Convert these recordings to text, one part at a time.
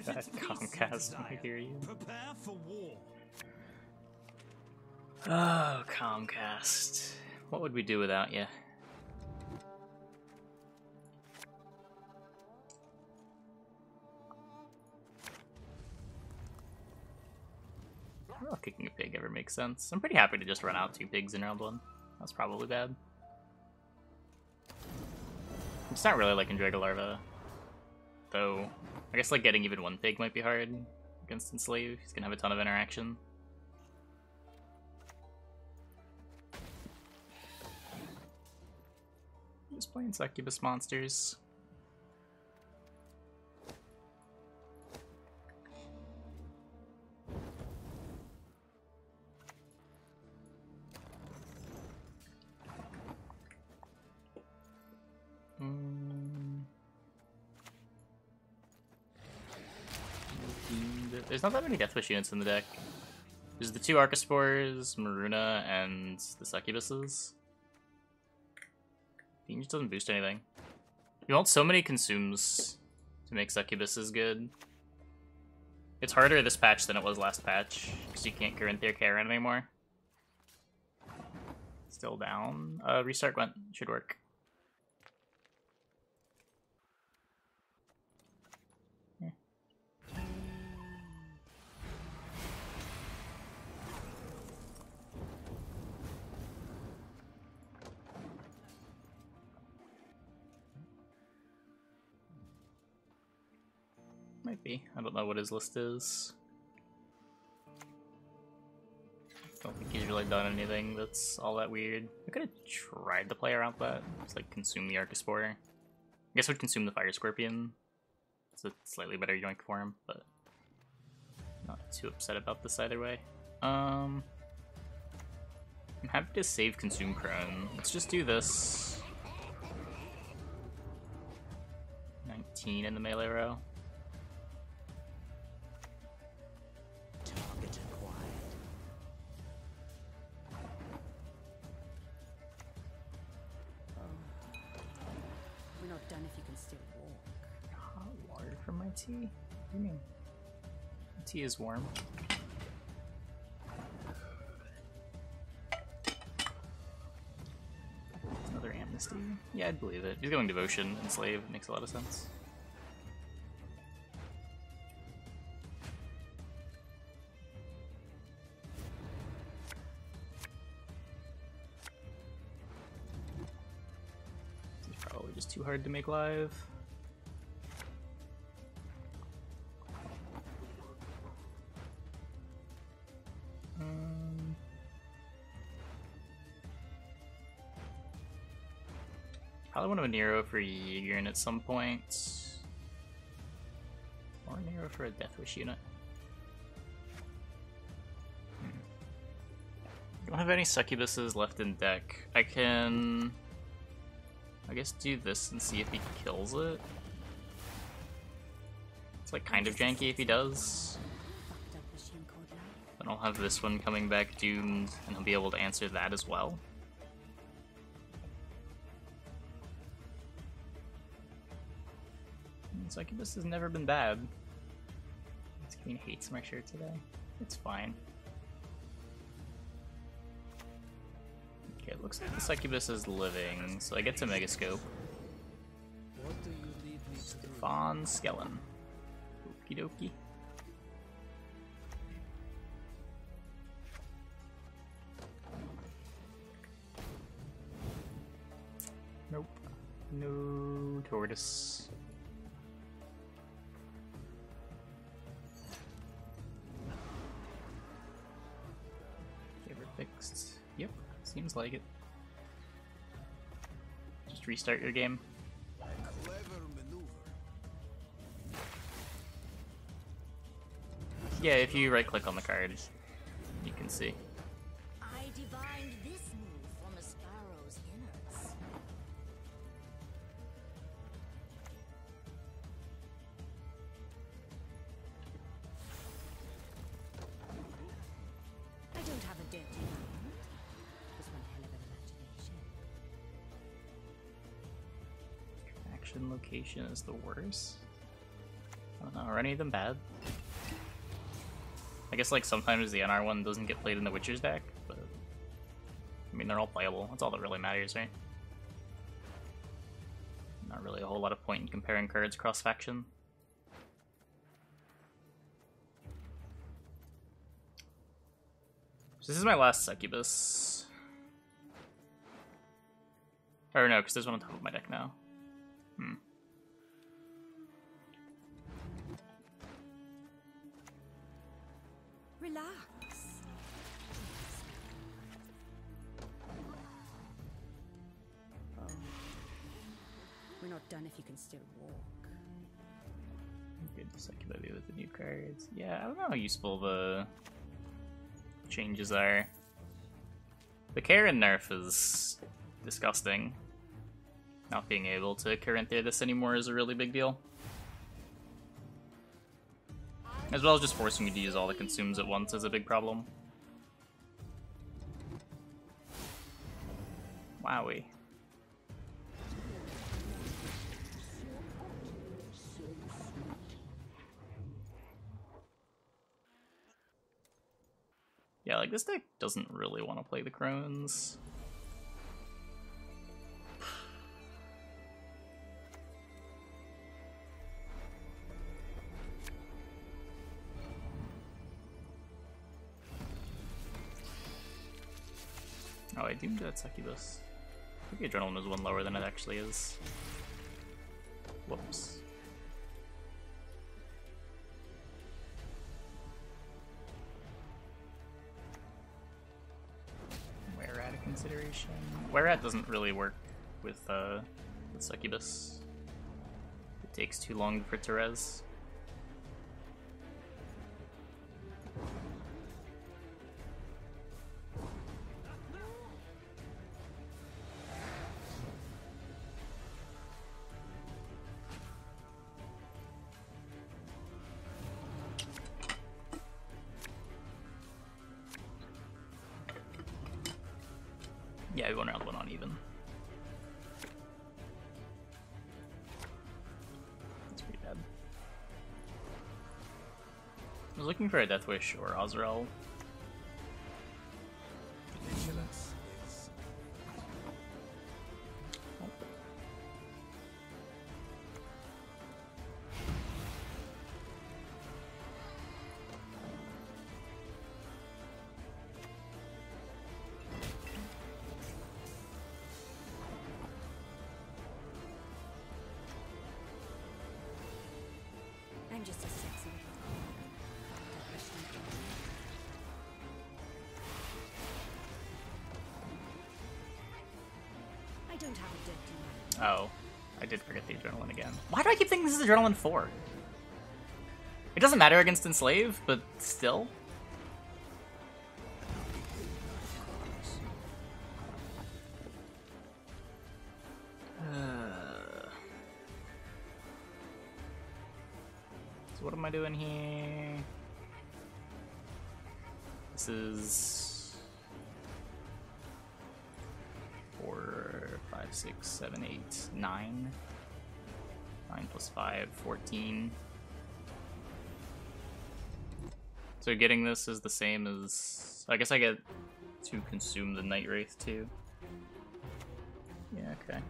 Comcast, I hear you. Prepare for war. Oh, Comcast. What would we do without you? I don't know if kicking a pig ever makes sense. I'm pretty happy to just run out 2 pigs in round 1. That's probably bad. It's not really like Dragon Larva, though. I guess like getting even 1 pig might be hard against Enslave. He's gonna have a ton of interaction. Just playing succubus monsters. There's not that many Deathwish units in the deck. There's the 2 Archospores, Maruna, and the Succubuses. Fiend just doesn't boost anything. You want so many consumes to make Succubuses good. It's harder this patch than it was last patch, because you can't Caranthir Kayran anymore. Still down. Restart Gwent should work. Might be. I don't know what his list is. Don't think he's really done anything that's all that weird. I could have tried to play around that. Just like consume the Archospore. I guess I'd consume the Fire Scorpion. It's a slightly better yoink for him, but not too upset about this either way. I'm happy to save consume crone. Let's just do this. 19 in the melee row. Tea? What do you mean? The tea is warm. Another amnesty? Yeah, I'd believe it. He's going devotion, enslave, it makes a lot of sense. This is probably just too hard to make live. Probably want a Nero for Yigern at some point. Or a Nero for a Deathwish unit. Don't have any Succubuses left in deck. I can, I guess, do this and see if he kills it. It's like kind of janky if he does. Then I'll have this one coming back doomed, and he'll be able to answer that as well. Succubus has never been bad. This queen hates my shirt today. It's fine. Okay, it looks like the Succubus is living, so I get to Megascope. What do you need me to do? Stefan Skellen. Okie dokie. Nope. No tortoise. Fixed. Yep, seems like it. Just restart your game. Clever maneuver. Yeah, if you right click on the card, you can see. I divined this move from a sparrow's innards. I don't have a dirty mind. Just one hell of an imagination. Action location is the worst. don't know, are any of them bad? I guess like sometimes the NR one doesn't get played in the Witcher's deck, but I mean they're all playable. That's all that really matters, right? Not really a whole lot of point in comparing cards cross faction. So this is my last Succubus. Or no, because there's one on top of my deck now. Relax. Oh. We're not done if you can still walk. Good Succubus with the new cards. Yeah, I don't know how useful the changes are. The Kayran nerf is disgusting. Not being able to Caranthir this anymore is a really big deal. As well as just forcing me to use all the consumes at once is a big problem. Wowie. Yeah, like this deck doesn't really want to play the crones. Oh, I doomed that Succubus. I think the Adrenaline was one lower than it actually is. Whoops. Where at a consideration? Where at doesn't really work with Succubus. It takes too long for Therese. Yeah, we went round one on even. That's pretty bad. I was looking for a Death Wish or Ozrel. Vigilance is I'm just a sexy little I don't have a dirty mind. Oh, I did forget the Adrenaline again. Why do I keep thinking this is Adrenaline 4? It doesn't matter against Enslave, but still. So what am I doing here? This is 4, 5, 6, 7, 8, 9. 9 plus 5, 14. So getting this is the same as... I guess I get to consume the Night Wraith too. Yeah, okay.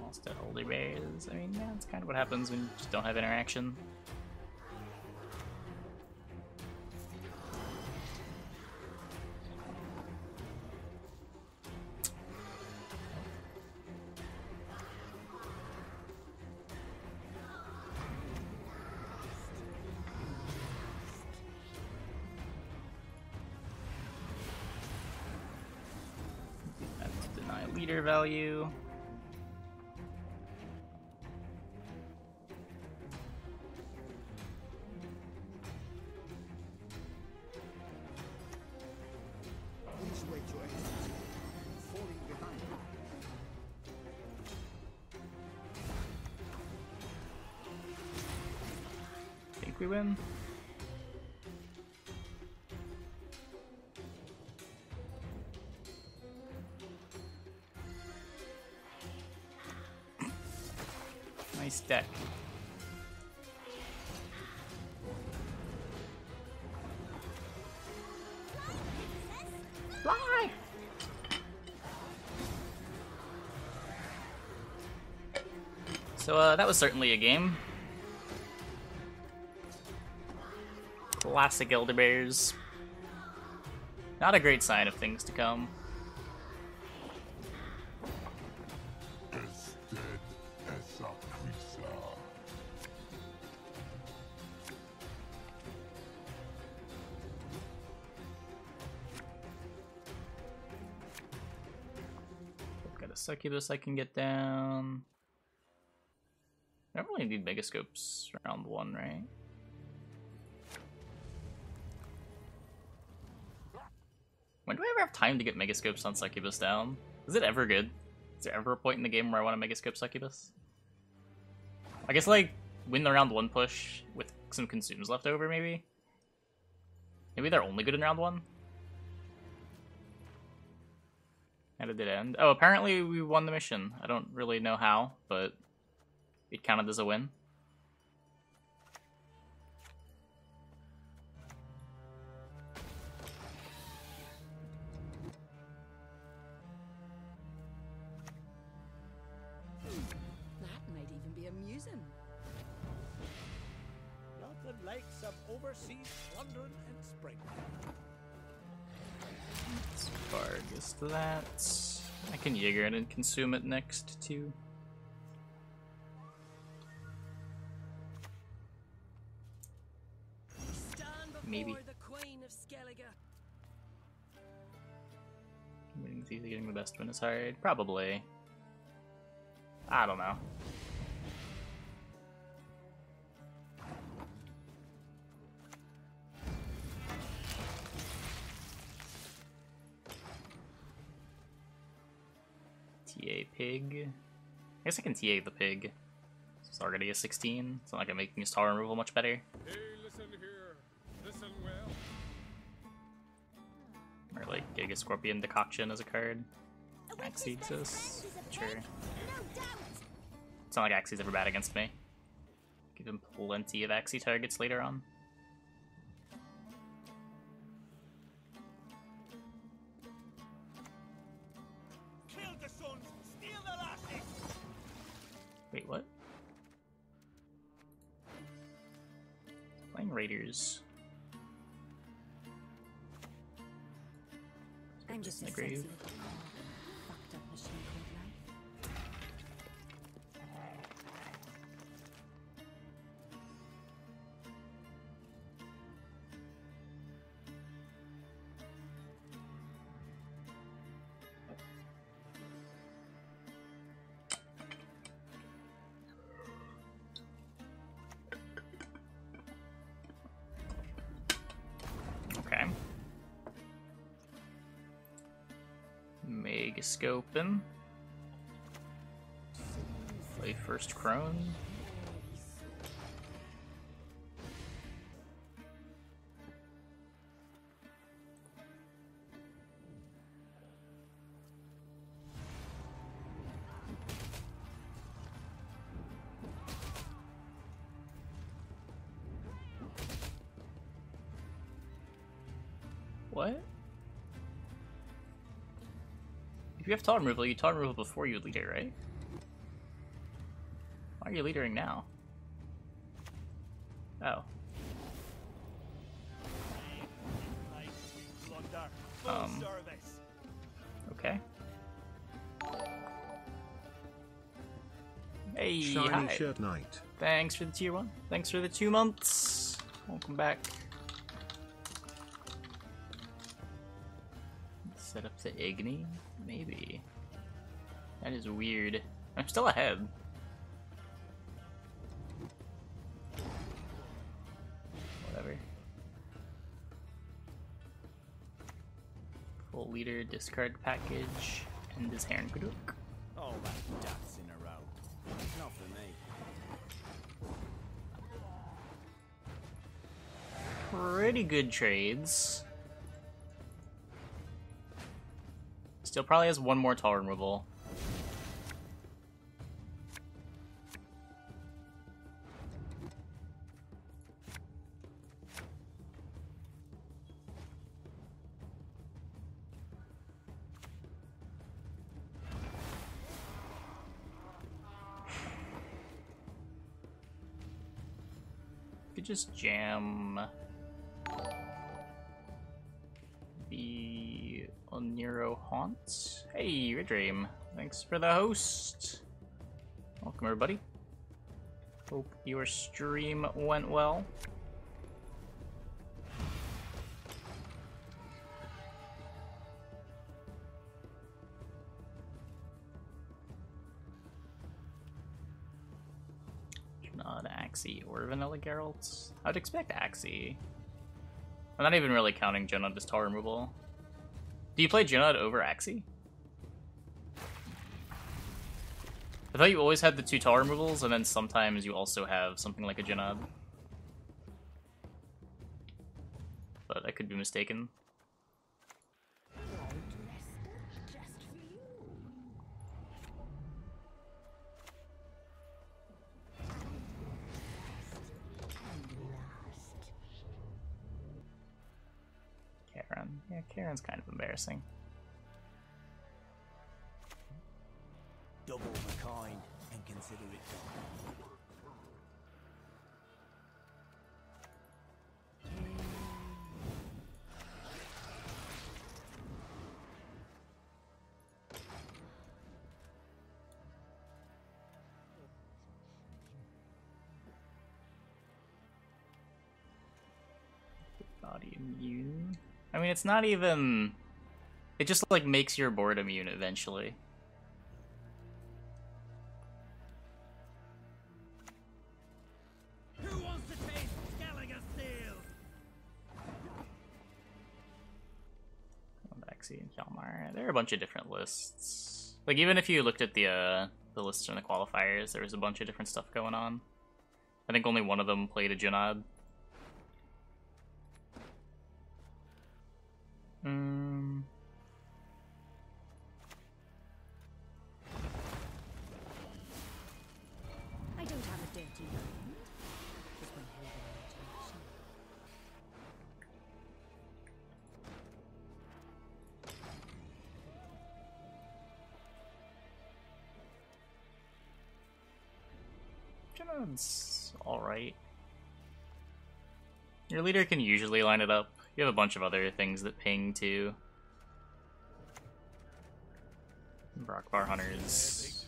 Lost at Holy Bears. I mean, yeah, that's kind of what happens when you just don't have interaction. Deny leader value. which way to exit? Falling behind. Think we win? Nice deck. Fly! So that was certainly a game. Classic elderbears. Not a great sign of things to come. Got a succubus I can get down. I don't really need Megascopes round 1, right? When do I ever have time to get Megascopes on Succubus down? Is it ever good? Is there ever a point in the game where I want to Megascope Succubus? I guess, like, win the round 1 push with some consumes left over, maybe? Maybe they're only good in round 1? How did it end? Oh, apparently we won the mission. I don't really know how, but it counted as a win. That might even be amusing. Not the likes of overseas plundering and spring. Let's Vargas that. I can Jaeger it and consume it next, too. Maybe. The Queen of Skellige. Winning's easy, getting the best win is hard. Probably. I don't know. TA pig. I guess I can TA the pig. It's already a 16. It's not like I'm making his tower removal much better. Hey, listen here. Listen well. Or like Giga Scorpion to Kochchey as a card. Axie exists. Sure. It's not like Axie's ever bad against me. Give him plenty of Axie targets later on. Kill the sons, steal the lasses! Wait, what? Playing Raiders. I'm just in a the grave. sexy little fucked up machine called life. Okay. Megascoping. Play first crone. What? If you have tower removal, you tower removal before you leader, right? Why are you leadering now? Oh. Okay. Hey, Shiny hi. Shirt Knight. Thanks for the tier 1. Thanks for the 2 months. Welcome back. Set up the Igni? Maybe. That is weird. I'm still ahead. Whatever. Full leader, discard package, and his Heron Kuduk. All that ducks in a row. Not for me. Pretty good trades. Still probably has one more tower removal. could just jam the Oniro Haunt. Hey, Redream. Thanks for the host. Welcome, everybody. Hope your stream went well. Not Axie or Vanilla Geralt. I'd expect Axie. I'm not even really counting Junod as tower removal. Do you play Junod over Axie? I thought you always had the 2 tower removals, and then sometimes you also have something like a Junod. But I could be mistaken. Kayran. Yeah, Kayran's kind of embarrassing. Double the kind and consider it done. Body immune. I mean, it's not even... It just, like, makes your board immune eventually. Who wants to taste Skelliger Steel? Baxi and Hjalmar. There are a bunch of different lists. Like, even if you looked at the lists and the qualifiers, there was a bunch of different stuff going on. I think only one of them played a Junod. I don't have a dirty mind. Just one hell of an imagination. Junod's alright. Your leader can usually line it up. You have a bunch of other things that ping too. Brockbar Hunters.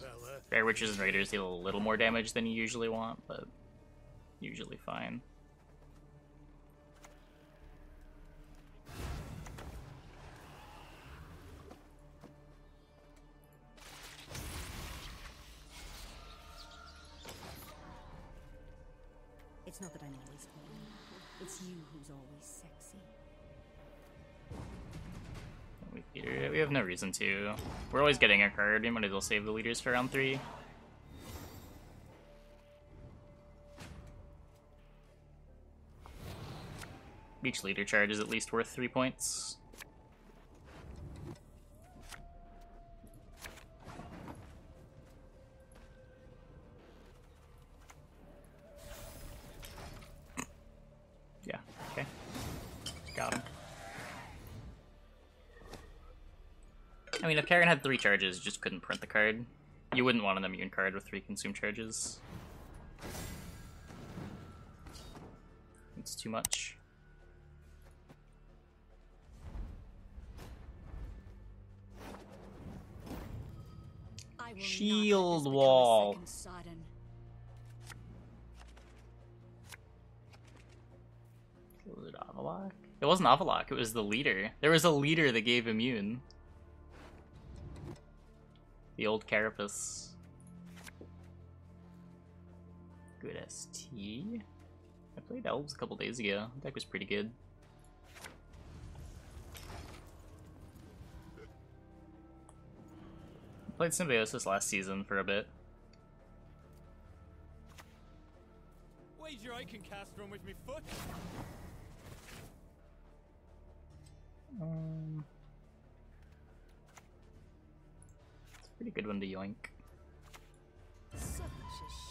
Bear Witches and Raiders deal a little more damage than you usually want, but usually fine. It's not that I'm always cold. It's you who's always sexy. We have no reason to. We're always getting a card. We might as well save the leaders for round 3. Each leader charge is at least worth 3 points. Yeah, okay. Got him. I mean, if Kayran had 3 charges, you just couldn't print the card. You wouldn't want an immune card with 3 consume charges. It's too much. I will Shield not let this become a wall. second Sodden. Was it Avalok? It wasn't Avalok, it was the leader. There was a leader that gave immune. The old Carapace. Good ST. I played Elves a couple days ago. The deck was pretty good. I played Symbiosis last season for a bit. Wager I can cast from with me foot. It's a pretty good one to yoink. Such a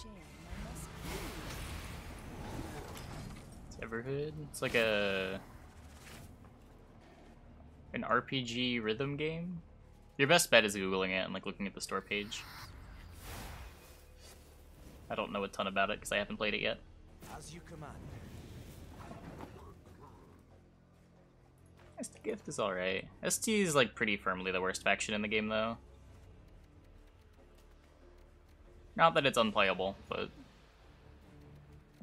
shame. I must It's Everhood. It's like an RPG rhythm game. Your best bet is googling it and like looking at the store page. I don't know a ton about it because I haven't played it yet. As you command. ST Gift is alright. ST is like pretty firmly the worst faction in the game though. Not that it's unplayable, but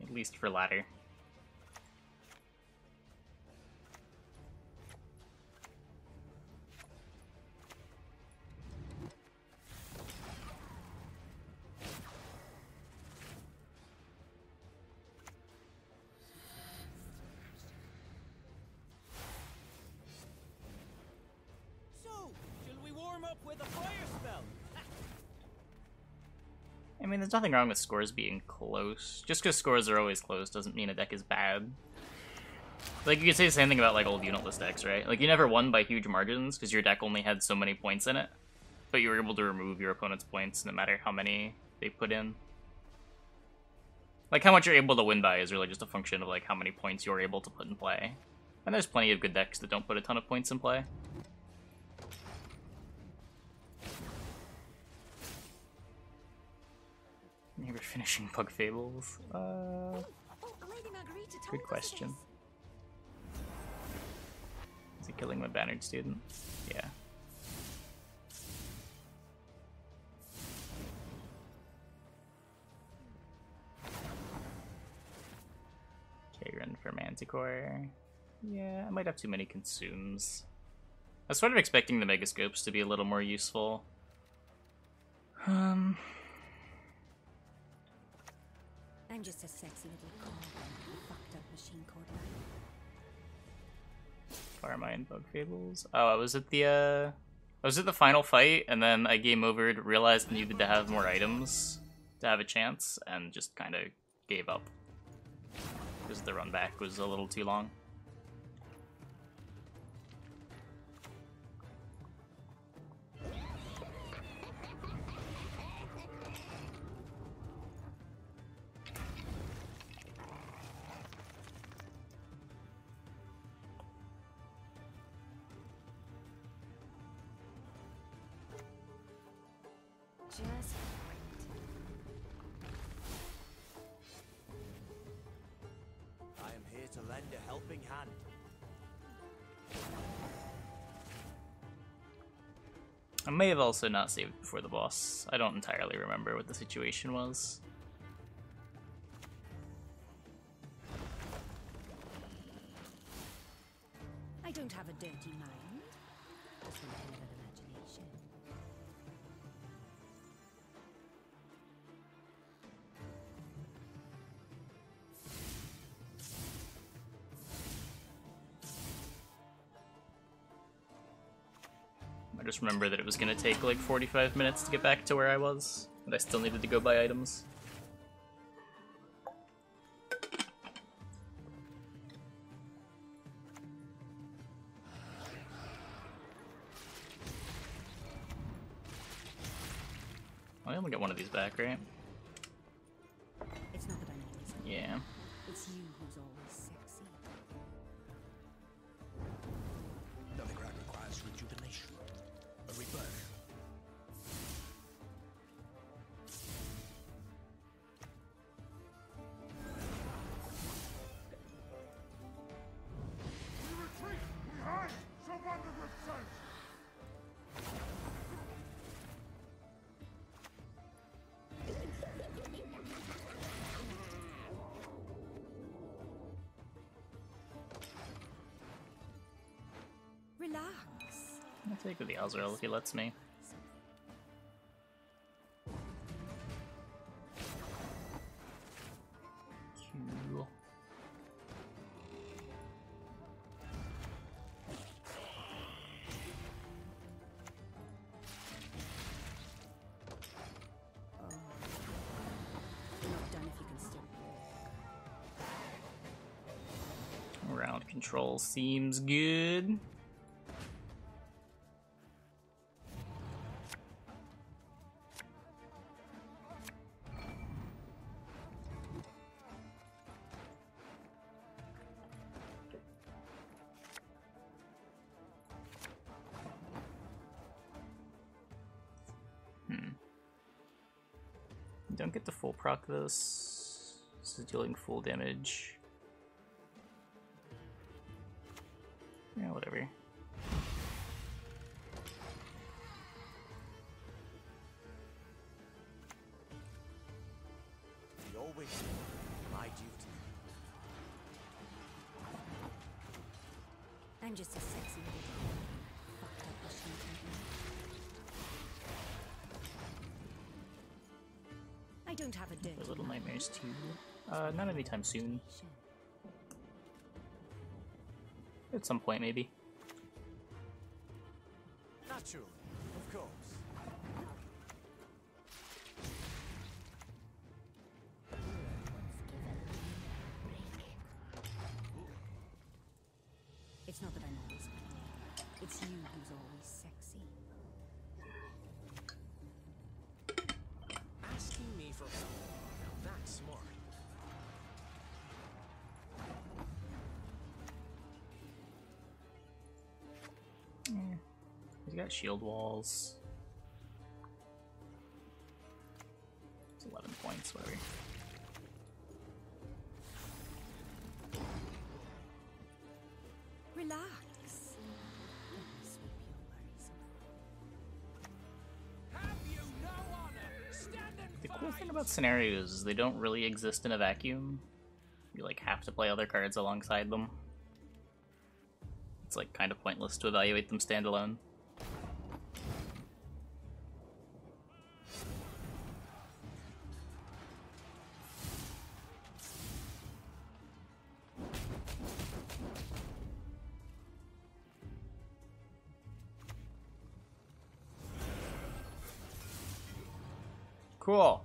at least for ladder. With a fire spell. I mean, there's nothing wrong with scores being close. Just because scores are always close doesn't mean a deck is bad. Like, you could say the same thing about, like, old unitless decks, right? Like, you never won by huge margins because your deck only had so many points in it. But you were able to remove your opponent's points no matter how many they put in. Like, how much you're able to win by is really just a function of, like, how many points you're able to put in play. And there's plenty of good decks that don't put a ton of points in play. You were finishing Pug Fables? Lady Margarita told Good us question. this. Is he killing my bannered student? Yeah. Kayran for Manticore. Yeah, I might have too many consumes. I was sort of expecting the Megascopes to be a little more useful. I'm just a sexy little cog in a fucked up machine called life. Carmine Bug Fables. Oh, I was at the final fight, and then I game overed, realized I needed to have more items to have a chance, and just kind of gave up. Because the run back was a little too long. Just I am here to lend a helping hand. I may have also not saved before the boss. I don't entirely remember what the situation was. I don't have a dirty mind. Just one kind of an imagination. I just remember that it was going to take like 45 minutes to get back to where I was, but I still needed to go buy items. I only got one of these back, right? It's not that I'm always Yeah. It's you who's always sexy. Novigrad requires rejuvenation. A rebirth. We retreat! We hide! So wonder returns! Relax. I'll take the Azrael if he lets me. Cool. You're not done if you can still walk. Round control seems good. Don't get to full proc this. This is dealing full damage. Yeah, whatever. Your wish, my duty. I'm just a sexy little fucked up machine company. I don't have a dirty The Little mind. Nightmares 2. Not anytime soon. At some point, maybe. Naturally, of course. It's not that I'm always pretty. It's you who's always sexy. Asking me for help. Now that's smart. He's got shield walls. It's 11 points, whatever. Relax. Let me sweep your worries away. Have you no honor? Stand and The cool thing about scenarios is they don't really exist in a vacuum. You like have to play other cards alongside them. It's like kind of pointless to evaluate them standalone. Cool.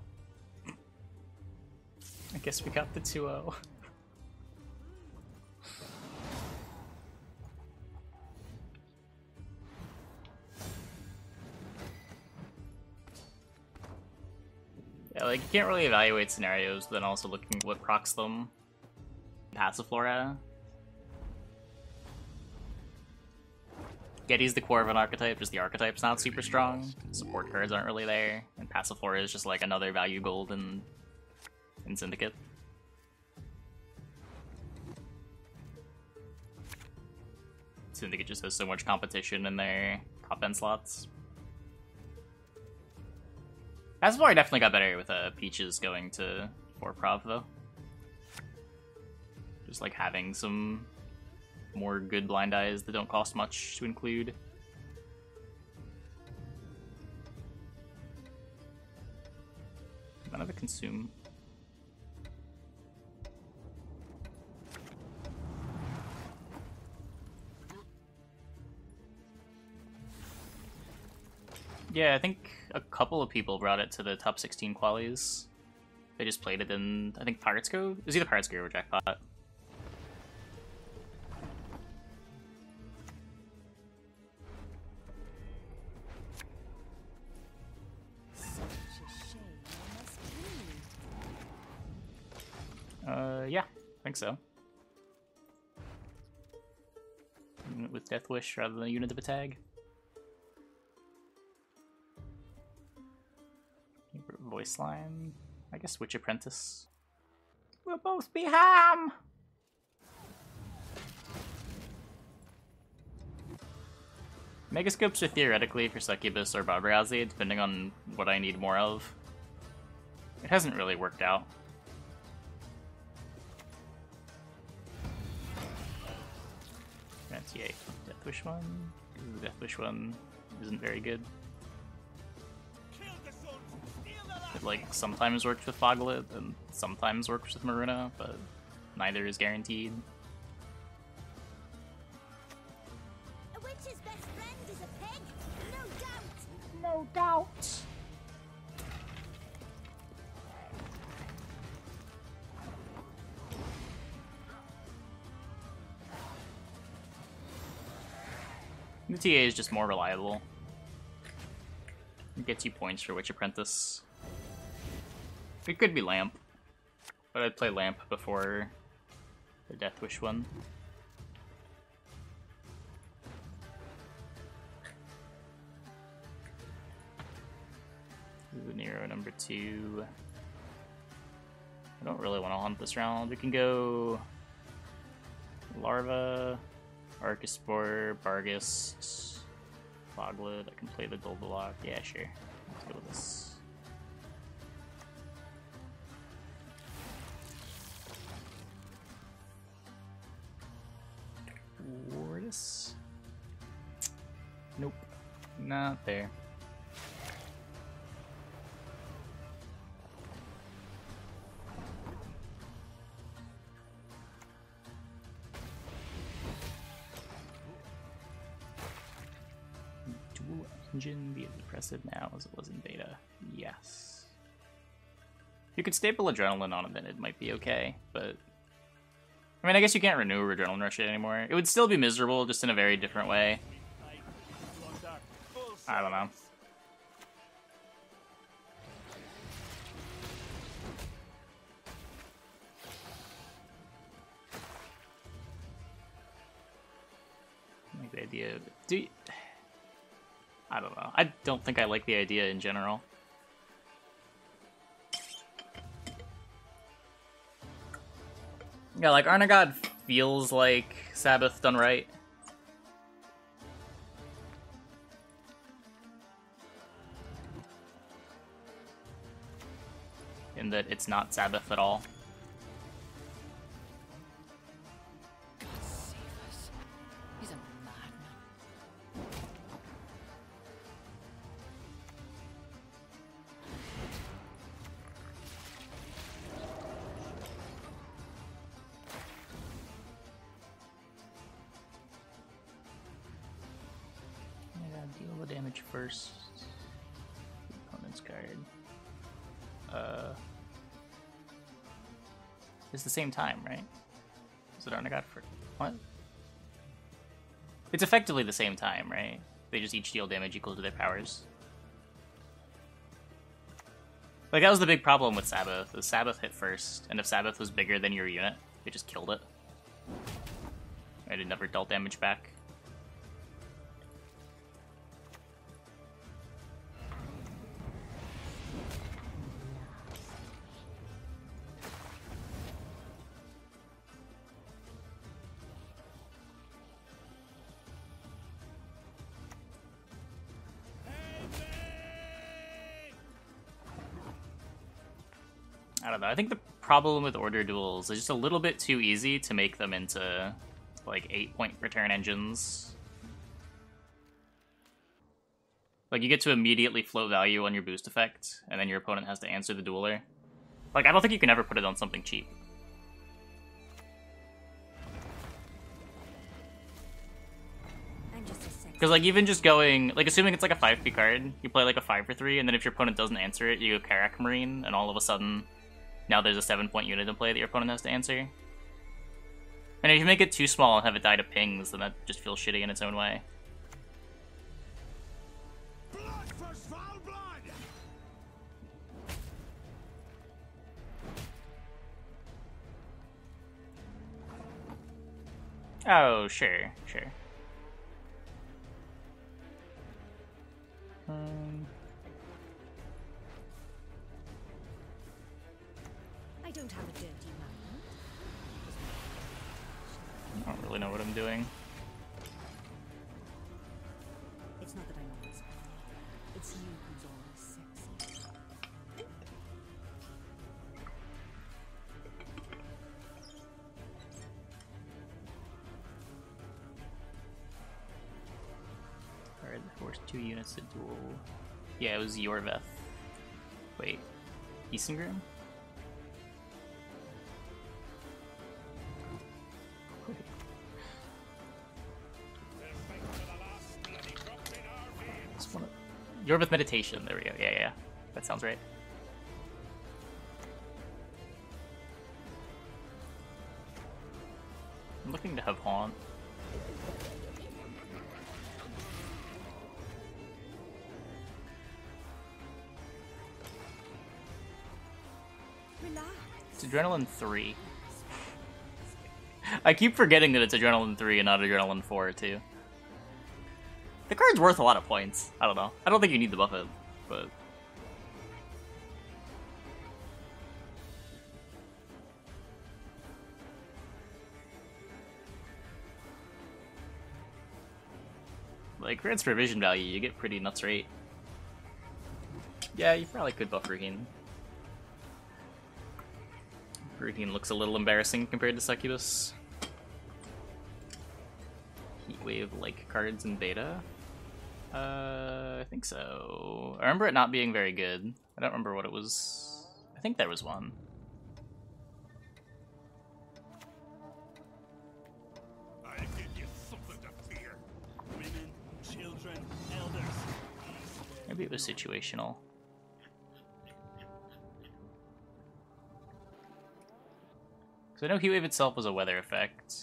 I guess we got the 2-0. Yeah, like, you can't really evaluate scenarios, but then also looking at what procs them. Passiflora. Getty's the core of an archetype, just the archetype's not super strong. Support cards aren't really there, and Passiflora is just like another value gold in Syndicate. Syndicate just has so much competition in their top end slots. Passiflora definitely got better with Peaches going to 4 prov though. Just like having some more good blind eyes that don't cost much to include. None of it consume. Yeah, I think a couple of people brought it to the top 16 qualies. They just played it in, I think, Pirates Go? It was either Pirates Go or Jackpot. Such a shame I must leave. Yeah, I think so. Unit with Death Wish rather than a unit of a tag. Voice line. I guess Witch Apprentice. We'll both be ham! Megascopes are theoretically for Succubus or Barbarazzi, depending on what I need more of. It hasn't really worked out. That's yay. Death Wish one. Ooh, Death Wish one isn't very good. It like sometimes works with Foglet and sometimes works with Maruna, but neither is guaranteed. A witch's best friend is a pig, no doubt. No doubt. The TA is just more reliable. It gets you points for Witch Apprentice. It could be Lamp, but I'd play Lamp before the Death Wish one. Ooh, Nero number 2. I don't really want to hunt this round. We can go Larva, Archispore, Bargus, Fogwood. I can play the Dolbalock. Yeah, sure. Let's go with this. Wardus? Nope. Not there. Dual engine be as impressive now as it was in beta. Yes. You could staple adrenaline on it, then it might be okay, but I mean, I guess you can't renew or adrenaline rush it anymore. It would still be miserable, just in a very different way. I don't know. I like the idea of... I don't know. I don't think I like the idea in general. Yeah, like, Arnagod feels like Sabbath done right. In that it's not Sabbath at all. God save us. He's a madman. I gotta deal the damage first. Opponent's card. It's the same time, right? Is it Arnagod for what? It's effectively the same time, right? They just each deal damage equal to their powers. Like, that was the big problem with Sabbath. The Sabbath hit first, and if Sabbath was bigger than your unit, it just killed it. And it never dealt damage back. I don't know. I think the problem with order duels is just a little bit too easy to make them into, like, 8-point per turn engines. Like, you get to immediately float value on your boost effect, and then your opponent has to answer the dueler. Like, I don't think you can ever put it on something cheap. Because, like, even just going, like, assuming it's like a 5p card, you play like a 5 for 3, and then if your opponent doesn't answer it, you go Karak Marine, and all of a sudden, now there's a 7-point unit in play that your opponent has to answer. And if you make it too small and have it die to pings, then that just feels shitty in its own way. Blood for Svalbard! Oh, sure, sure. I don't have a dirty mind. I don't really know what I'm doing. It's not that I'm always pretty. It's you who's always sexy. Alright, forced 2 units to duel. Yeah, it was Yorveth. Wait, Isengrim? Yorveth Meditation, there we go. Yeah, yeah, that sounds right. I'm looking to have Haunt. It's Adrenaline 3. I keep forgetting that it's Adrenaline 3 and not Adrenaline 4, too. The card's worth a lot of points. I don't know. I don't think you need to buff it, but... like, grants for vision value, you get pretty nuts rate. Yeah, you probably could buff Ruheen. Ruheen looks a little embarrassing compared to Succubus. Heatwave like cards in beta? I think so. I remember it not being very good. I don't remember what it was. I think there was one. I'll give you something to fear. Women, children, elders. Maybe it was situational. Because I know Heatwave itself was a weather effect.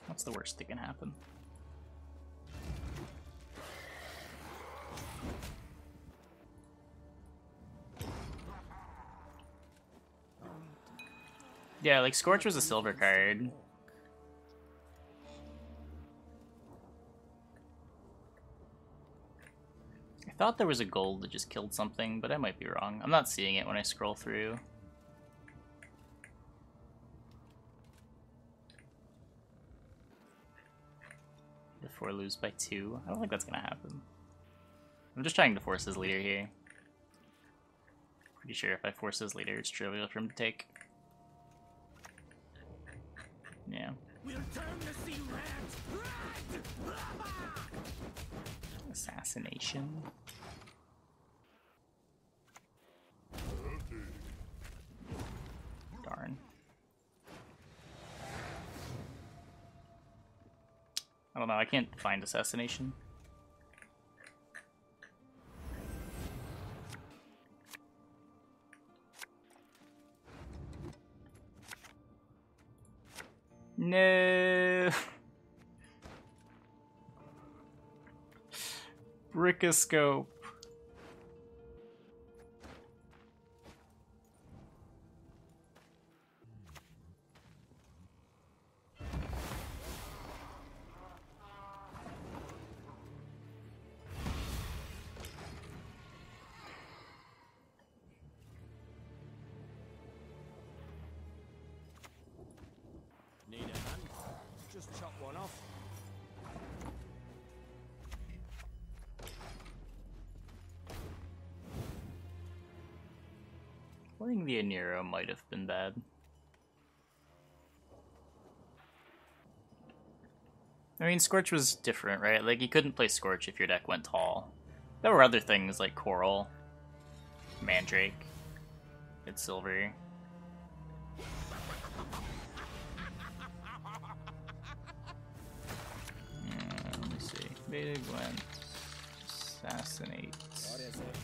What's the worst that can happen? Yeah, like Scorch was a silver card. I thought there was a gold that just killed something, but I might be wrong. I'm not seeing it when I scroll through. Before lose by 2. I don't think that's gonna happen. I'm just trying to force his leader here. Pretty sure if I force his leader, it's trivial for him to take. Yeah. We'll turn the sea red. Assassination. Darn. I don't know, I can't find assassination. No. Megascope. Need a hand? Just chop one off. Playing the Anero might have been bad. I mean, Scorch was different, right? Like, you couldn't play Scorch if your deck went tall. There were other things like Coral, Mandrake, it's silver. Let me see. Beta Gwent. Assassinate. What is it?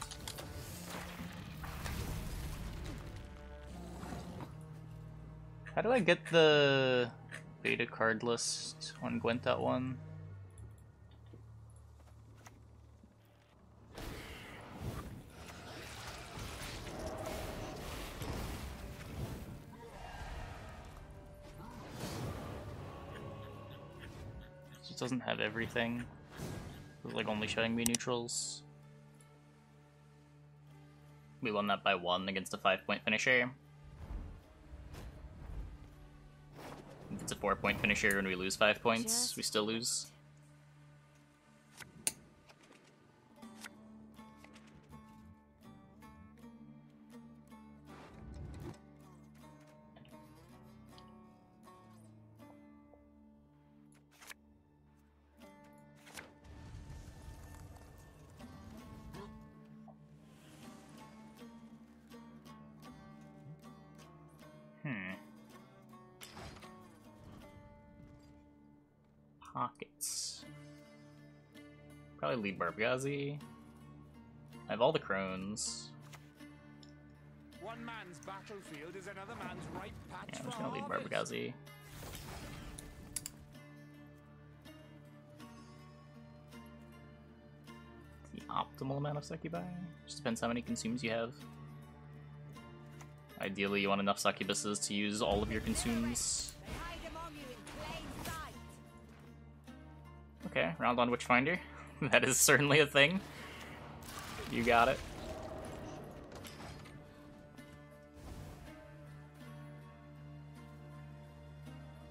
How do I get the beta card list on Gwent.1? It just doesn't have everything. It's like only showing me neutrals. We won that by 1 against a 5-point finisher. If it's a 4-point finisher and we lose 5 points, we still lose. Pockets. Probably lead Barbazi. I have all the crones. One man's battlefield is another man's ripe patch. Yeah, I'm just for gonna lead harvest. Barbazi. The optimal amount of succubi? Just depends how many consumes you have. Ideally, you want enough succubuses to use all of your consumes. They hide among you in plain sight. Okay, round on Witchfinder. That is certainly a thing. You got it.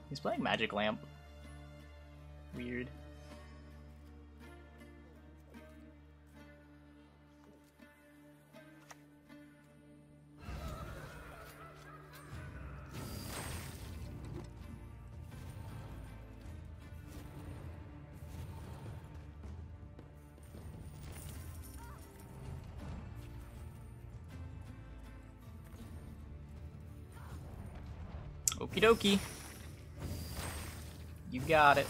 He's playing Magic Lamp. Weird. Okie dokie. You got it.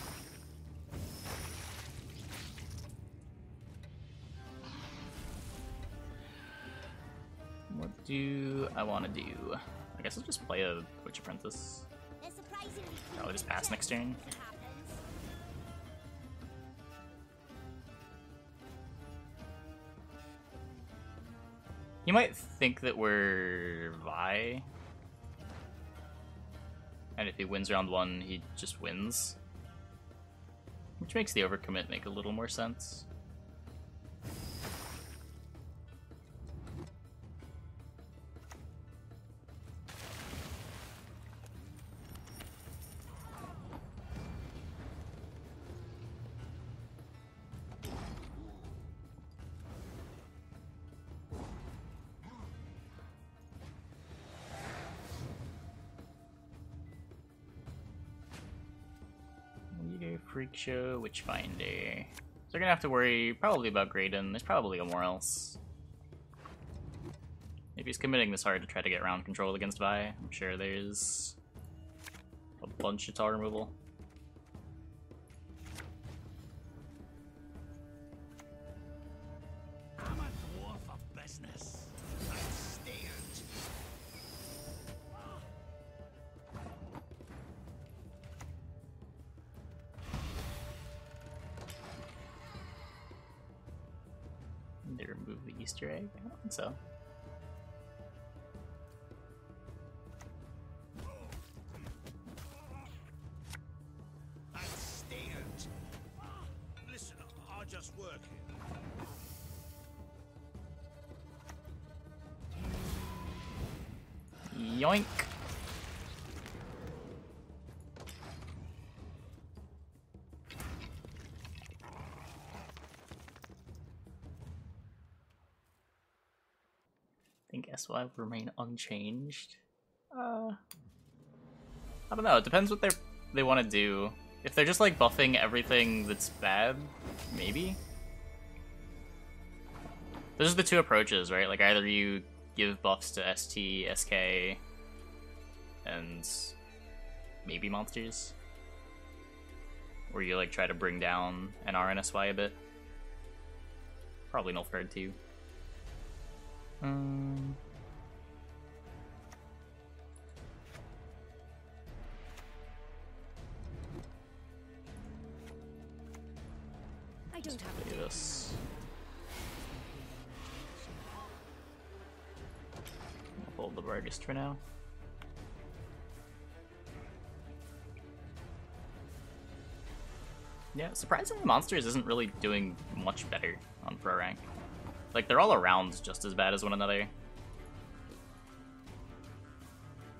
What do I want to do? I guess I'll just play a Witch Apprentice. Probably just pass next turn. You might think that we're Vi. And if he wins round 1, he just wins. Which makes the overcommit make a little more sense. Freak Show, Witchfinder. So they're gonna have to worry probably about Graydon. There's probably more else. If he's committing this hard to try to get round control against Vi, I'm sure there's a bunch of tar removal. I'm a dwarf of business. I stand. They remove the Easter egg? I don't think so. I stand. Listen, I'll just work here. Yoink! I think SY will remain unchanged. I don't know, it depends what they want to do. If they're just like buffing everything that's bad, maybe? Those are the two approaches, right? Like either you give buffs to ST, SK, and maybe monsters. Or you like try to bring down an RNSY a bit. Probably Nilfgaard too. I don't have Do this. I'll hold the Bargist for now. Yeah, surprisingly Monsters isn't really doing much better on Pro Rank. Like, they're all around just as bad as one another.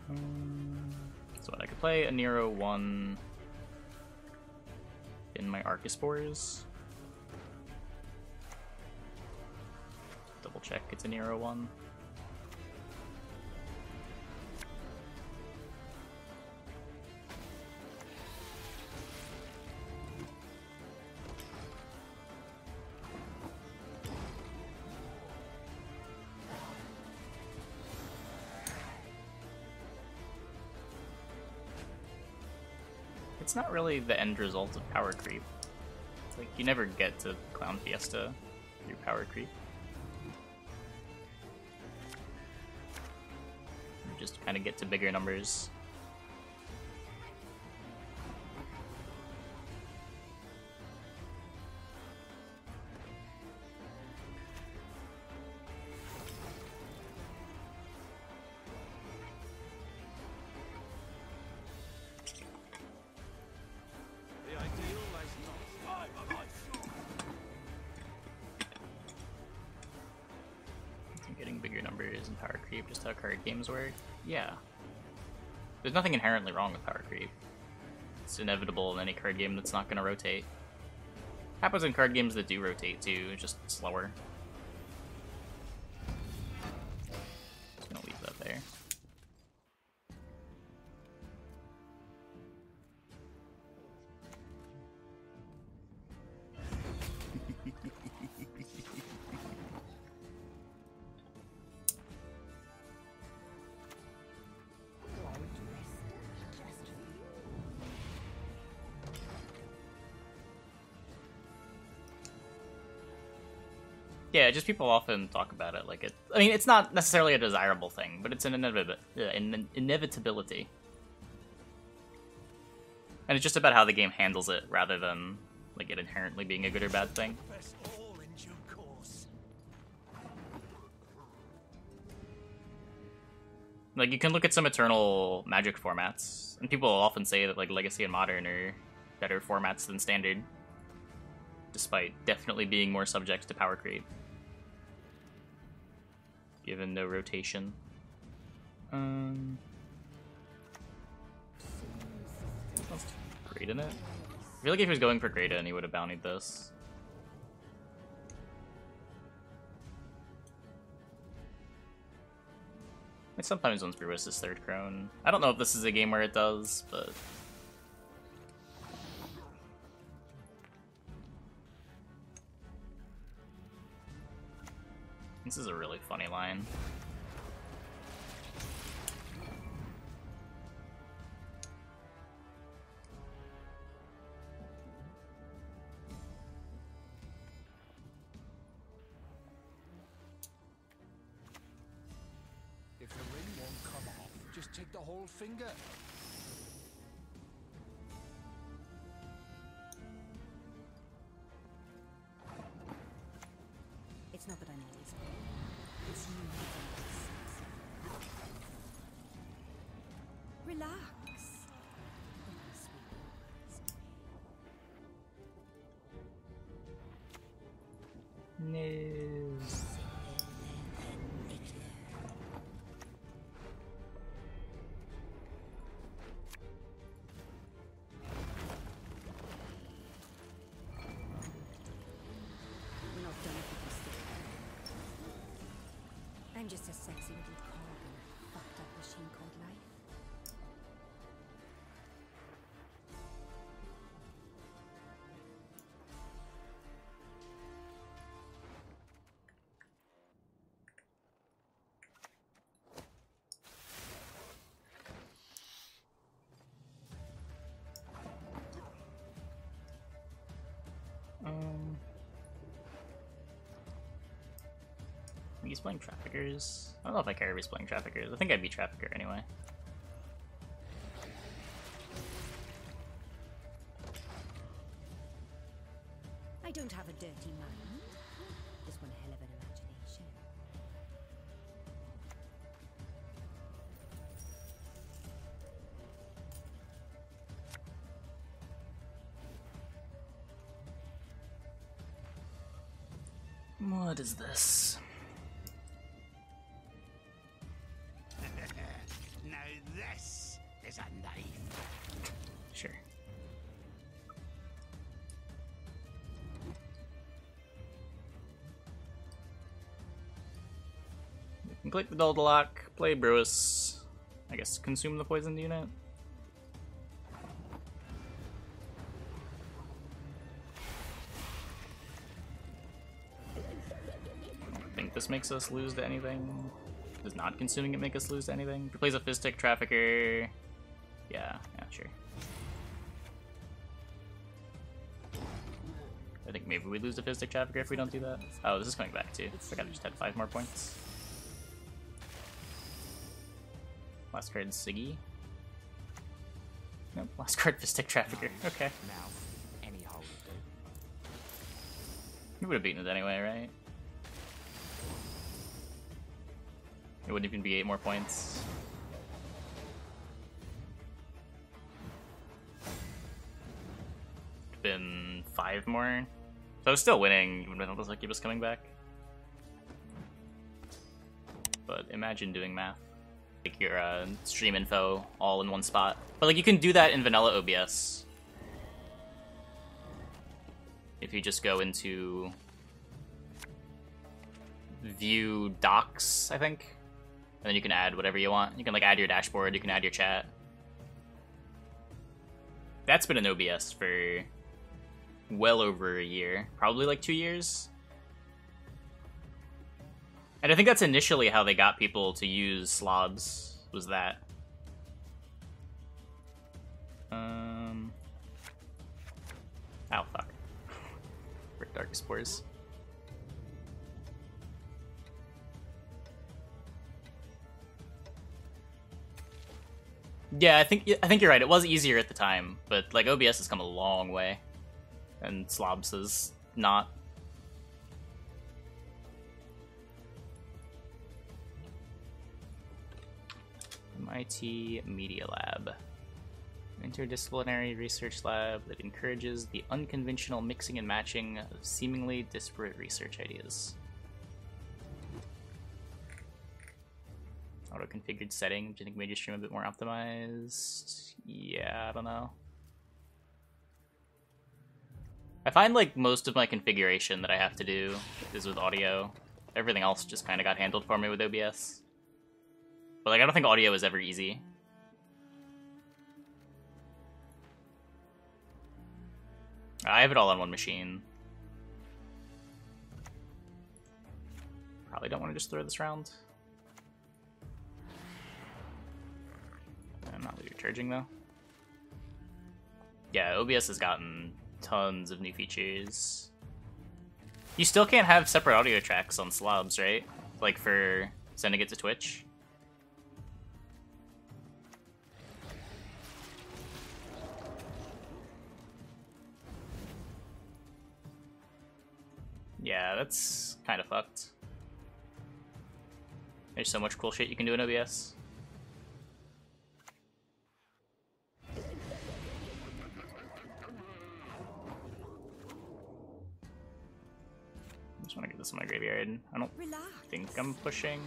So what, I could play a Nero 1 in my Archospores. Double check it's a Nero 1. It's not really the end result of power creep. It's like, you never get to Clown Fiesta through power creep. You just kind of get to bigger numbers. creep, just how card games work? Yeah. There's nothing inherently wrong with power creep. It's inevitable in any card game that's not going to rotate. Happens in card games that do rotate too, just slower. Just gonna leave that there. Yeah, just people often talk about it like it. I mean, it's not necessarily a desirable thing, but it's an inevitability. And it's just about how the game handles it rather than like it inherently being a good or bad thing. All in due course. Like, you can look at some Eternal Magic formats, and people often say that like Legacy and Modern are better formats than Standard, despite definitely being more subject to power creep. Given no rotation. That's great in it. I feel like if he was going for Great In, he would have bountied this. It sometimes wins Brewess is third crone. I don't know if this is a game where it does, but this is a really funny line. If the ring won't come off, just take the whole finger. It's not that I'm always good. It's you. Relax. No. We're not done if we can stick. I'm just a sexy little cog in a fucked up machine called life. He's playing Traffickers. I don't know if I care if he's playing Traffickers. I think I'd be Trafficker anyway. I don't have a dirty mind. Just one hell of an imagination. What is this? Now this is a knife. Sure. Complete the Doldalock, play Brewess. I guess consume the poisoned unit. I don't think this makes us lose to anything. Does not consuming it make us lose to anything? If he plays a Fistic Trafficker, yeah, sure. I think maybe we lose to Fistic Trafficker if we don't do that. Oh, this is coming back too. Forgot I just had 5 more points. Last card Siggy. Nope, last card Fistic Trafficker. Okay. Now, any hole will do. We would have beaten it anyway, right? It wouldn't even be 8 more points. Been 5 more. So I was still winning even with the Succubus coming back. But but imagine doing math. Like your stream info all in one spot. But like you can do that in vanilla OBS. If you just go into view docs, I think. And then you can add whatever you want. You can like add your dashboard, you can add your chat. That's been in OBS for well over a year. Probably like 2 years. And I think that's initially how they got people to use slobs, was that. Oh, fuck. Frick Dark Spores. Yeah, I think you're right. It was easier at the time, but like OBS has come a long way, and slobs has not. MIT Media Lab. An interdisciplinary research lab that encourages the unconventional mixing and matching of seemingly disparate research ideas. Auto-configured setting. Do you think made your stream a bit more optimized? Yeah, I don't know. I find like most of my configuration that I have to do is with audio. Everything else just kind of got handled for me with OBS. But like I don't think audio is ever easy. I have it all on one machine. Probably don't want to just throw this around. I'm not recharging though. Yeah, OBS has gotten tons of new features. You still can't have separate audio tracks on slobs, right? Like for sending it to Twitch. Yeah, that's kind of fucked. There's so much cool shit you can do in OBS. I just want to get this in my graveyard. I don't think I'm pushing.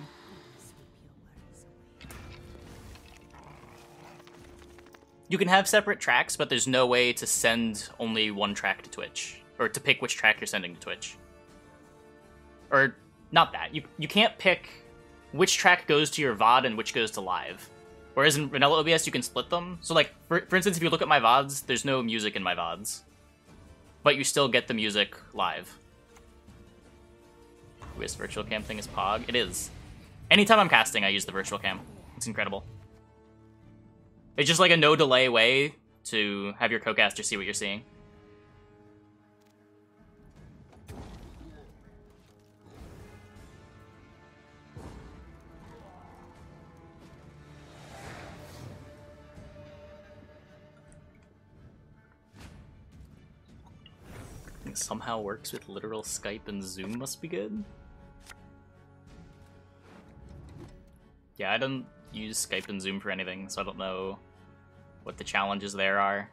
You can have separate tracks, but there's no way to send only one track to Twitch. Or to pick which track you're sending to Twitch. Or, not that. You can't pick which track goes to your VOD and which goes to live. Whereas in vanilla OBS, you can split them. So like, for instance, if you look at my VODs, there's no music in my VODs. But you still get the music live. This virtual cam thing is Pog. It is. Anytime I'm casting, I use the virtual cam. It's incredible. It's just like a no delay way to have your co-caster see what you're seeing. It somehow works with literal Skype and Zoom must be good. Yeah, I don't use Skype and Zoom for anything, so I don't know what the challenges there are.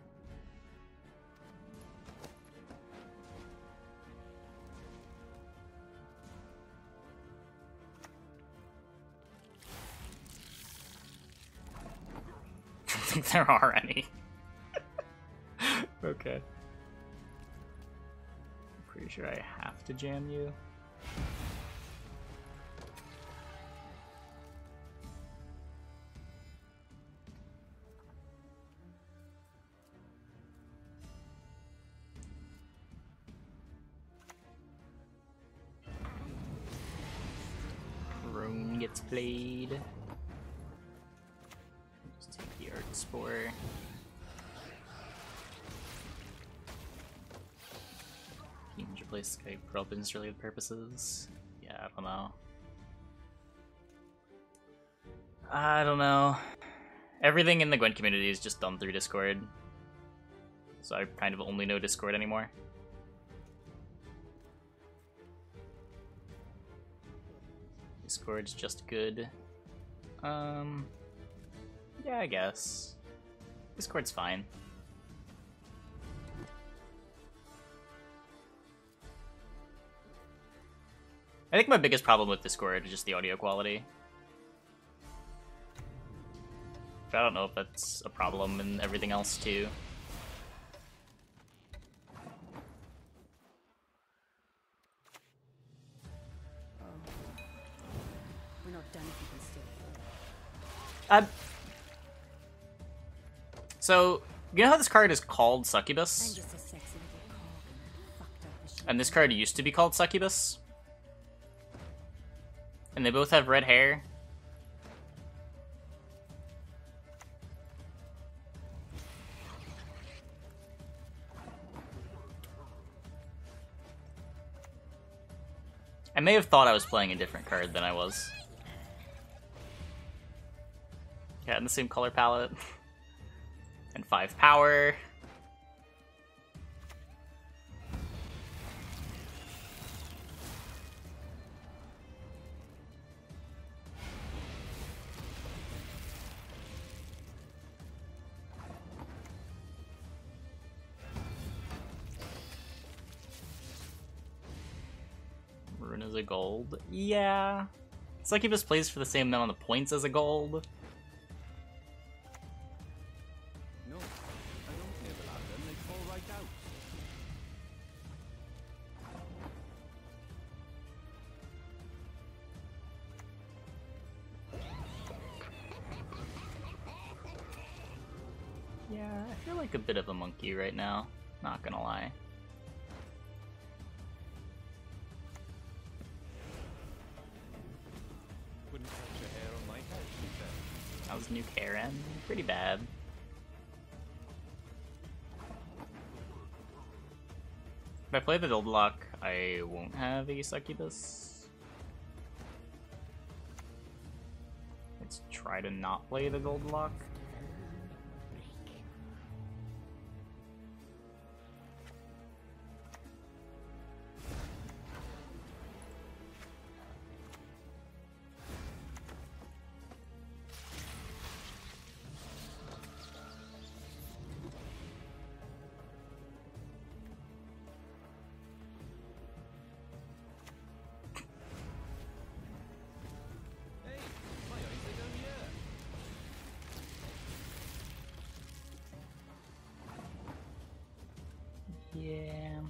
I don't think there are any. Okay. Pretty sure I have to jam you. Crone gets played. Just take the Art Spore. You can replace Skype for all business-related purposes. Yeah, I don't know. I don't know. Everything in the Gwent community is just done through Discord. So I kind of only know Discord anymore. Discord's just good. Yeah, I guess. Discord's fine. I think my biggest problem with Discord is just the audio quality. But I don't know if that's a problem in everything else too. We're not done if you can still So, you know how this card is called Succubus? I'm just a sexy little cog in a fucked up machine. And this card used to be called Succubus? And they both have red hair? I may have thought I was playing a different card than I was. Yeah, in the same color palette. And 5 power. Rune is a gold. Yeah. It's like he just plays for the same amount of points as a gold. No, I don't nibble at them. They fall right out. Yeah, I feel like a bit of a monkey right now. Not gonna lie. Wouldn't touch a hair on my head, she said. That was new Kayran. Pretty bad. If I play the Build Lock, I won't have a Succubus. Let's try to not play the Gold Lock. Hey, my eyes are down here. Yeah.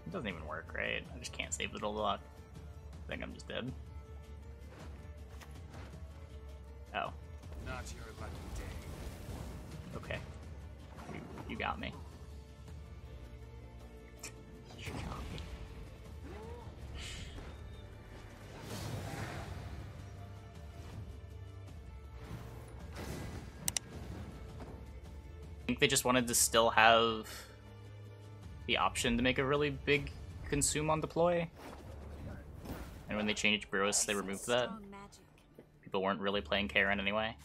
It doesn't even work, right? I just can't save the Gold Lock. I think I'm just dead. Oh, Not your lucky day. okay. You got me. You got me. I think they just wanted to still have the option to make a really big consume on deploy. And when they changed Brewess, they removed that. Strong magic. People weren't really playing Kayran anyway.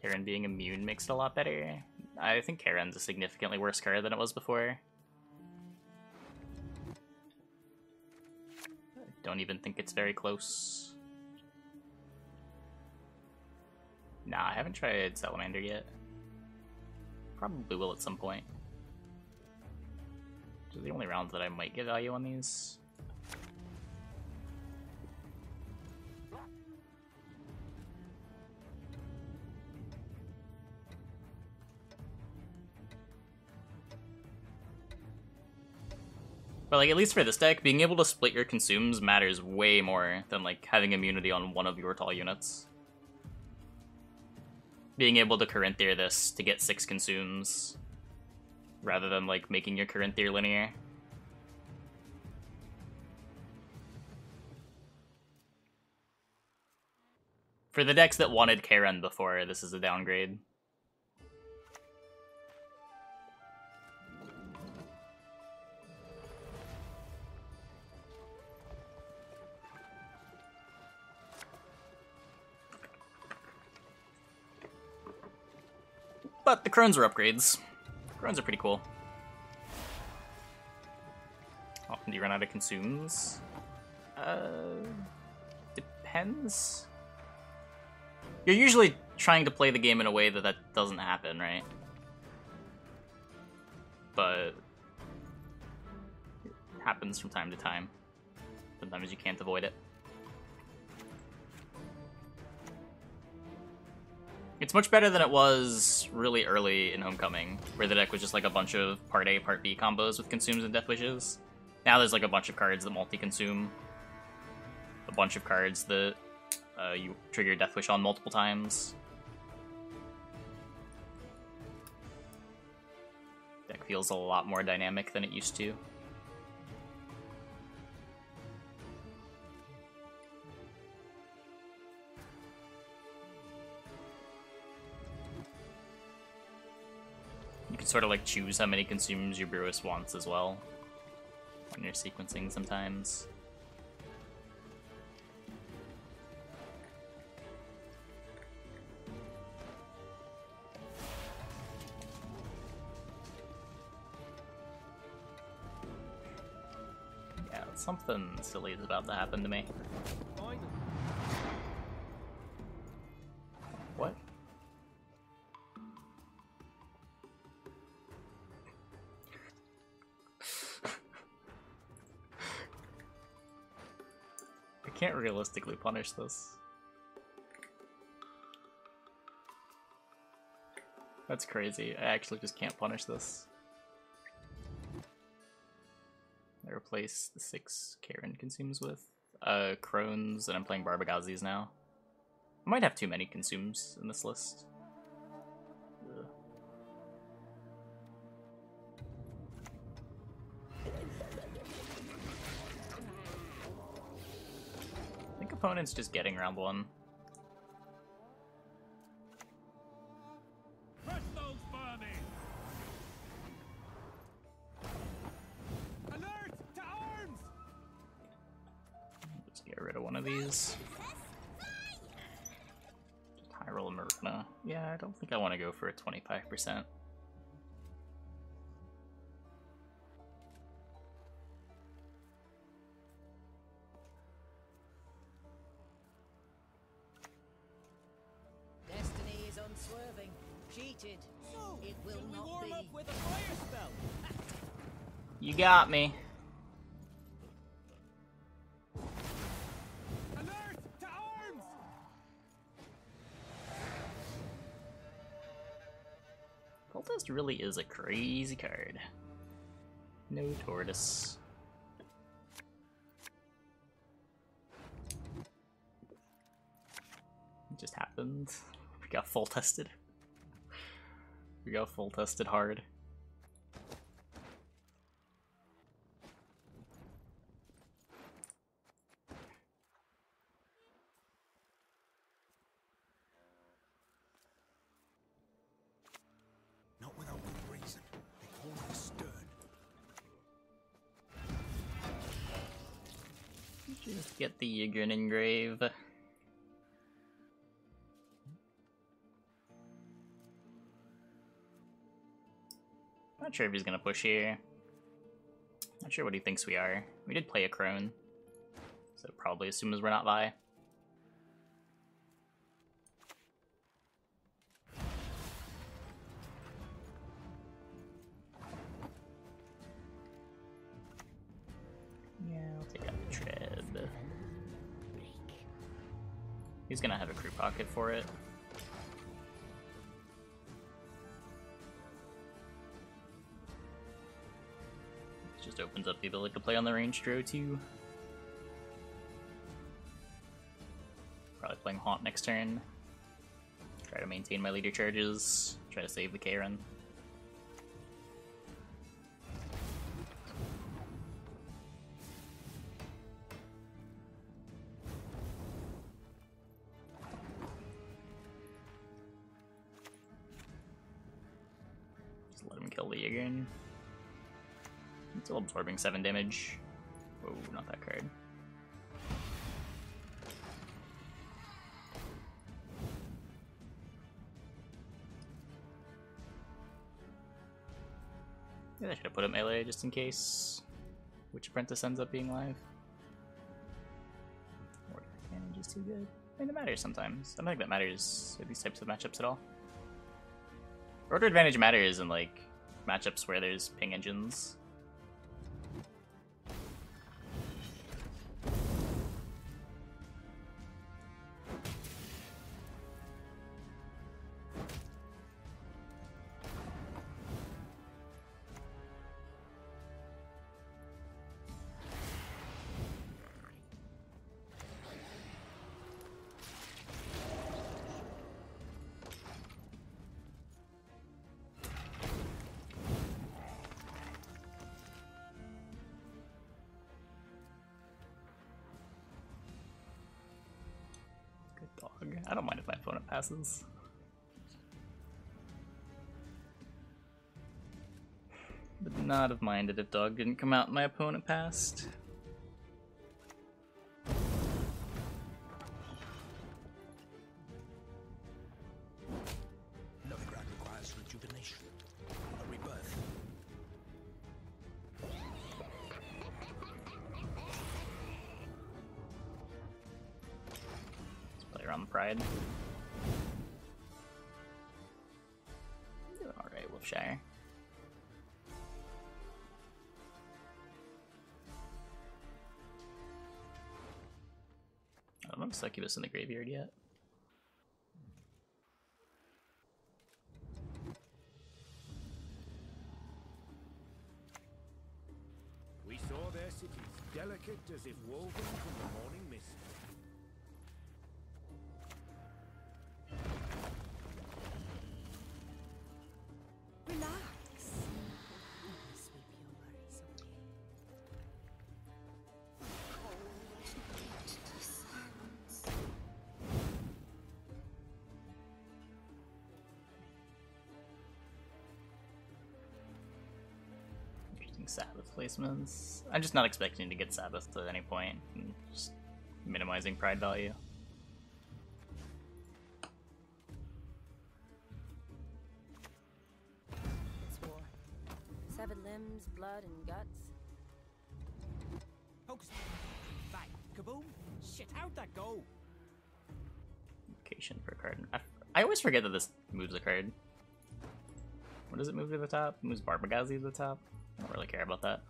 Kayran being immune makes it a lot better. I think Kayran's a significantly worse card than it was before. Don't even think it's very close. Nah, I haven't tried Salamander yet. Probably will at some point. These are the only rounds that I might get value on these. But like, at least for this deck, being able to split your consumes matters way more than like having immunity on one of your tall units. Being able to Caranthir this to get 6 consumes, rather than like making your Caranthir linear. For the decks that wanted Kayran before, this is a downgrade. But the crones are upgrades. Crones are pretty cool. Often do you run out of consumes? Depends. You're usually trying to play the game in a way that that doesn't happen, right? but it happens from time to time. Sometimes you can't avoid it. It's much better than it was really early in Homecoming, where the deck was just like a bunch of Part A, Part B combos with Consumes and Death Wishes. Now there's like a bunch of cards that multi-consume, a bunch of cards that you trigger Death Wish on multiple times. Deck feels a lot more dynamic than it used to. You can sort of like choose how many consumes your Brewess wants as well when you're sequencing sometimes. Yeah, something silly is about to happen to me. What? I can't realistically punish this. That's crazy. I actually just can't punish this. I replace the 6 Kayran consumes with crones, and I'm playing Barbagazis now. I might have too many consumes in this list. Ugh. I think opponent's just getting round 1. Press those vermin! Alert to arms! Just get rid of one of these. Just high roll a Marina. Yeah, I don't think I want to go for a 25%. Destiny is unswerving. Cheated. So, It will should we not warm be. up with a fire spell? You got me. Alert to arms! Cultist really is a crazy card. No tortoise. It just happened. We got full tested. We got full tested hard. Not without good reason. They call me stern. Just get the Ygrin engrave. Not sure if he's gonna push here. Not sure what he thinks we are. We did play a crone, so probably assume as we're not Vi. Yeah, I'll take out the tread. He's gonna have a crew pocket for it. Just opens up the ability to play on the range draw too. Probably playing Haunt next turn. Try to maintain my leader charges. Try to save the Kayran. Just let him kill the Ygrin. Still absorbing 7 damage. Whoa, not that card. Yeah, I should have put up melee just in case Witch Apprentice ends up being live. Or advantage is too good. I mean, it matters sometimes. I don't think that matters in these types of matchups at all. Order advantage matters in like matchups where there's ping engines. I don't mind if my opponent passes. Would not have minded if dog didn't come out and my opponent passed. Novigrad requires rejuvenation. A rebirth. On Pride. Doing alright, Wolfshire. I don't have a Succubus in the graveyard yet. We saw their cities, delicate as if woven from the morning mist. Relax. Sweep your worries away. Interesting Sabbath placements. I'm just not expecting to get Sabbath at any point. I'm just minimizing Pride value. Severed limbs, blood, and guts. Hocus! Bang! Kaboom! Shit, how'd that go? Location for a card. I always forget that this moves a card. What does it move to the top? It moves Barbagazi to the top? I don't really care about that.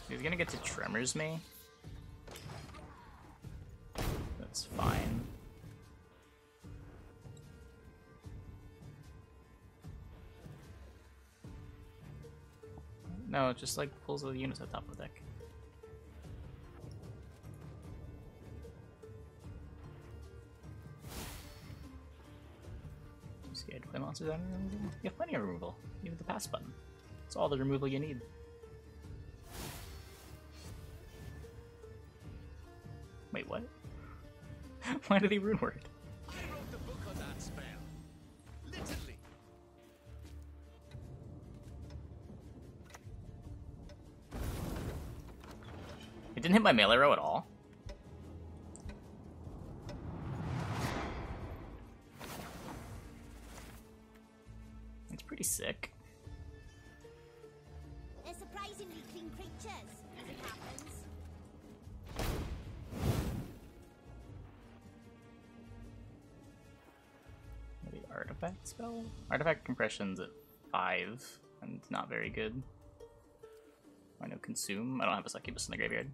He's gonna get to Tremors me. That's fine. No, it just like pulls the units at top of the deck. You scared to play monsters out of removal? You have plenty of removal. You have the pass button. It's all the removal you need. Wait, what? Why did he rune word? I wrote the book on that spell. Literally. It didn't hit my mail arrow at all. It's pretty sick. They're surprisingly clean creatures, as it happens. Maybe artifact spell? Artifact compression's at 5, and it's not very good. I know consume. I don't have a succubus in the graveyard.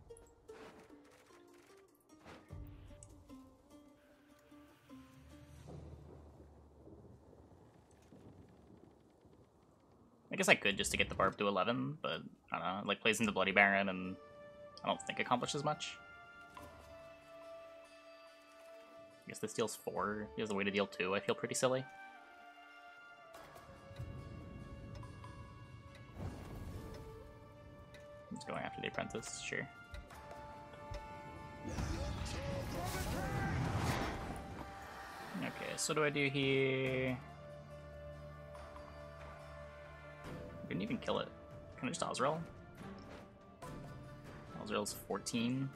I guess I could just to get the barb to 11, but I don't know. It like plays into Bloody Baron, and I don't think accomplishes much. I guess this deals 4. He has a way to deal 2. I feel pretty silly. He's going after the apprentice, sure. Okay, so what do I do here? I couldn't even kill it. Can I just Ozrel? Azrael's 14.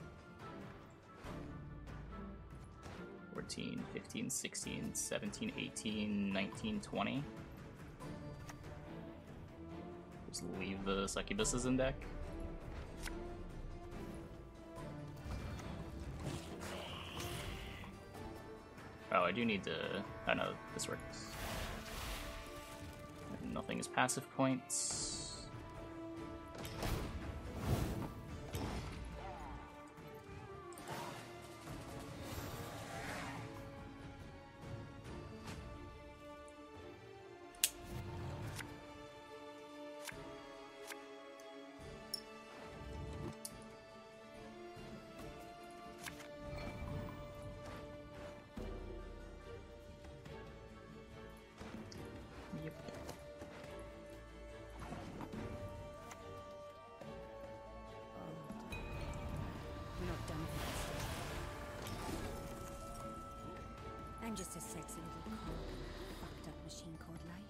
14, 15, 16, 17, 18, 19, 20. Just leave the Succubuses in deck. Oh, I do need to... Oh no, this works. Nothing is passive points. I'm just a sexy little cog in a fucked up machine called life.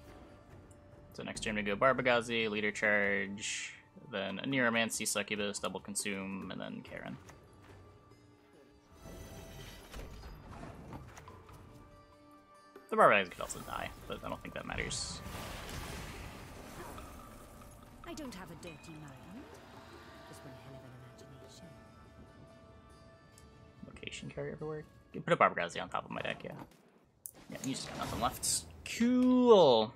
So next turn we go Barbagazi, Leader Charge, then a Neuromancy, Succubus, Double Consume, and then Kayran. The Barbagazi could also die, but I don't think that matters. I don't have a dirty mind. Just one hell of an imagination. Location carry everywhere. You put a Barbagazi on top of my deck, yeah. Yeah, you just got nothing left. Cool.